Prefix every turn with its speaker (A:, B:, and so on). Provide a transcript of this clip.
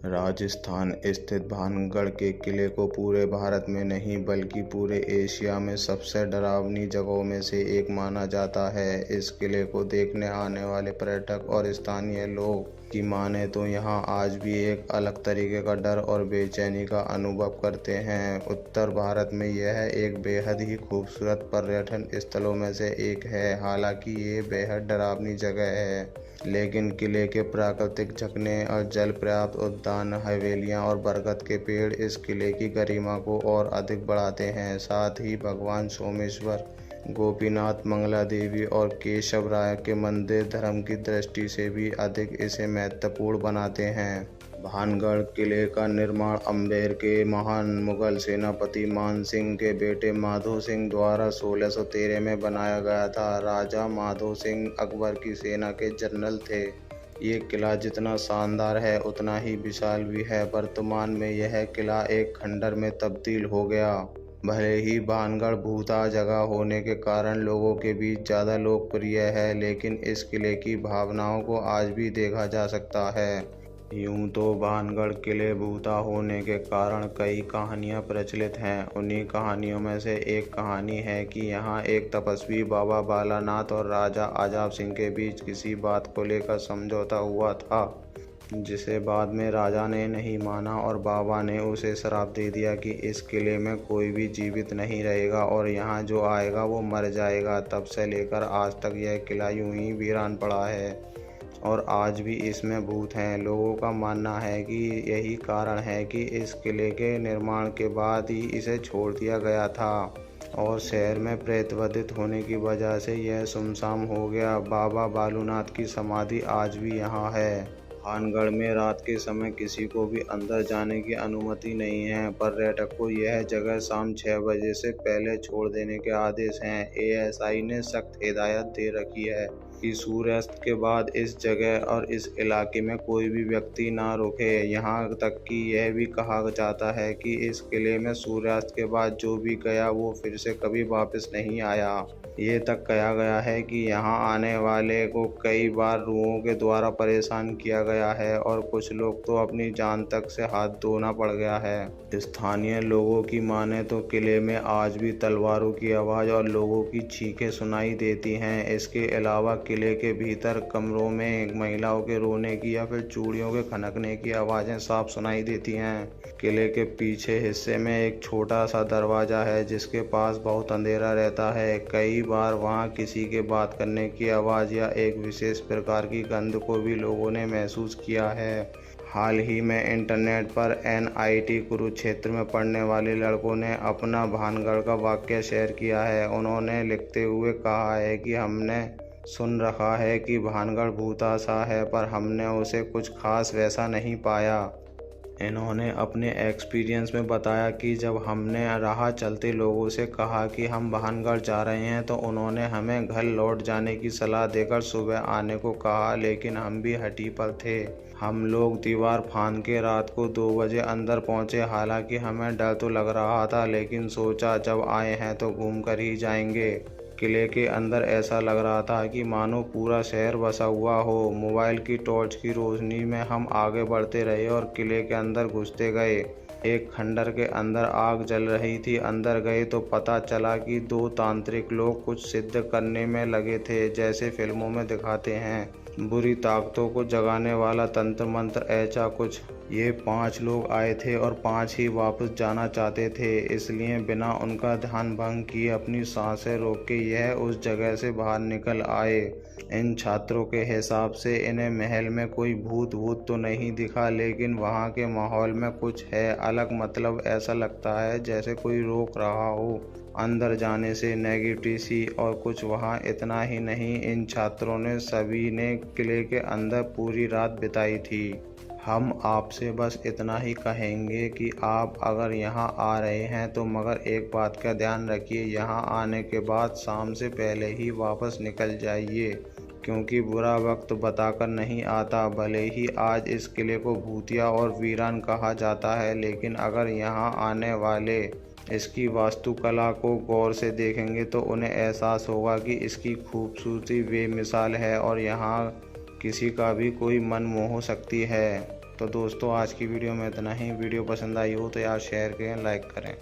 A: राजस्थान स्थित भानगढ़ के किले को पूरे भारत में नहीं बल्कि पूरे एशिया में सबसे डरावनी जगहों में से एक माना जाता है। इस किले को देखने आने वाले पर्यटक और स्थानीय लोग की माने तो यहाँ आज भी एक अलग तरीके का डर और बेचैनी का अनुभव करते हैं। उत्तर भारत में यह एक बेहद ही खूबसूरत पर्यटन स्थलों में से एक है। हालांकि ये बेहद डरावनी जगह है, लेकिन किले के प्राकृतिक झरने और जल पर्याप्त उद्यान, हवेलियां और बरगद के पेड़ इस किले की गरिमा को और अधिक बढ़ाते हैं। साथ ही भगवान सोमेश्वर, गोपीनाथ, मंगला देवी और केशव राय के मंदिर धर्म की दृष्टि से भी अधिक इसे महत्वपूर्ण बनाते हैं। भानगढ़ किले का निर्माण अम्बेर के महान मुगल सेनापति मान सिंह के बेटे माधो सिंह द्वारा 1613 में बनाया गया था। राजा माधो सिंह अकबर की सेना के जनरल थे। ये किला जितना शानदार है उतना ही विशाल भी है। वर्तमान में यह किला एक खंडर में तब्दील हो गया। भले ही भानगढ़ भूतहा जगह होने के कारण लोगों के बीच ज़्यादा लोकप्रिय है, लेकिन इस किले की भावनाओं को आज भी देखा जा सकता है। यूं तो भानगढ़ किले भूतहा होने के कारण कई कहानियां प्रचलित हैं। उन्हीं कहानियों में से एक कहानी है कि यहाँ एक तपस्वी बाबा बालानाथ और राजा अजाब सिंह के बीच किसी बात को लेकर समझौता हुआ था, जिसे बाद में राजा ने नहीं माना और बाबा ने उसे श्राप दे दिया कि इस किले में कोई भी जीवित नहीं रहेगा और यहाँ जो आएगा वो मर जाएगा। तब से लेकर आज तक यह किला यूं ही वीरान पड़ा है और आज भी इसमें भूत हैं। लोगों का मानना है कि यही कारण है कि इस किले के निर्माण के बाद ही इसे छोड़ दिया गया था और शहर में प्रेतवधित होने की वजह से यह सुनसान हो गया। बाबा बालूनाथ की समाधि आज भी यहाँ है। भानगढ़ में रात के समय किसी को भी अंदर जाने की अनुमति नहीं है। पर्यटक को यह जगह शाम 6 बजे से पहले छोड़ देने के आदेश हैं। एएसआई ने सख्त हिदायत दे रखी है कि सूर्यास्त के बाद इस जगह और इस इलाके में कोई भी व्यक्ति ना रुके। यहाँ तक कि यह भी कहा जाता है कि इस किले में सूर्यास्त के बाद जो भी गया वो फिर से कभी वापस नहीं आया। ये तक कहा गया है कि यहाँ आने वाले को कई बार रूहों के द्वारा परेशान किया गया है और कुछ लोग तो अपनी जान तक से हाथ धोना पड़ गया है। स्थानीय लोगों की माने तो किले में आज भी तलवारों की आवाज़ और लोगों की चीखें सुनाई देती हैं। इसके अलावा किले के भीतर कमरों में महिलाओं के रोने की या फिर चूड़ियों के खनकने की आवाज़ें साफ सुनाई देती हैं। किले के पीछे हिस्से में एक छोटा सा दरवाज़ा है जिसके पास बहुत अंधेरा रहता है। कई बार वहाँ किसी के बात करने की आवाज़ या एक विशेष प्रकार की गंध को भी लोगों ने महसूस किया है। हाल ही में इंटरनेट पर एनआईटी कुरुक्षेत्र में पढ़ने वाले लड़कों ने अपना भानगढ़ का वाकया शेयर किया है। उन्होंने लिखते हुए कहा है कि हमने सुन रखा है कि भानगढ़ भूतहा सा है, पर हमने उसे कुछ खास वैसा नहीं पाया। इन्होंने अपने एक्सपीरियंस में बताया कि जब हमने राह चलते लोगों से कहा कि हम भानगढ़ जा रहे हैं तो उन्होंने हमें घर लौट जाने की सलाह देकर सुबह आने को कहा, लेकिन हम भी हटी पर थे। हम लोग दीवार फांद के रात को 2 बजे अंदर पहुंचे। हालांकि हमें डर तो लग रहा था, लेकिन सोचा जब आए हैं तो घूम कर ही जाएंगे। किले के अंदर ऐसा लग रहा था कि मानो पूरा शहर बसा हुआ हो। मोबाइल की टॉर्च की रोशनी में हम आगे बढ़ते रहे और किले के अंदर घुसते गए। एक खंडर के अंदर आग जल रही थी। अंदर गए तो पता चला कि 2 तांत्रिक लोग कुछ सिद्ध करने में लगे थे, जैसे फिल्मों में दिखाते हैं, बुरी ताकतों को जगाने वाला तंत्र मंत्र ऐसा कुछ। ये 5 लोग आए थे और 5 ही वापस जाना चाहते थे, इसलिए बिना उनका ध्यान भंग किए अपनी सांसें रोक के यह उस जगह से बाहर निकल आए। इन छात्रों के हिसाब से इन्हें महल में कोई भूत तो नहीं दिखा, लेकिन वहाँ के माहौल में कुछ है अलग। मतलब ऐसा लगता है जैसे कोई रोक रहा हो अंदर जाने से, नेगेटिव सी और कुछ वहाँ। इतना ही नहीं, इन छात्रों ने सभी ने किले के अंदर पूरी रात बिताई थी। हम आपसे बस इतना ही कहेंगे कि आप अगर यहाँ आ रहे हैं तो मगर एक बात का ध्यान रखिए, यहाँ आने के बाद शाम से पहले ही वापस निकल जाइए, क्योंकि बुरा वक्त बताकर नहीं आता। भले ही आज इस किले को भूतिया और वीरान कहा जाता है, लेकिन अगर यहाँ आने वाले इसकी वास्तुकला को गौर से देखेंगे तो उन्हें एहसास होगा कि इसकी खूबसूरती बेमिसाल है और यहाँ किसी का भी कोई मन मोह सकती है। तो दोस्तों आज की वीडियो में इतना ही। वीडियो पसंद आई हो तो यार शेयर करें, लाइक करें।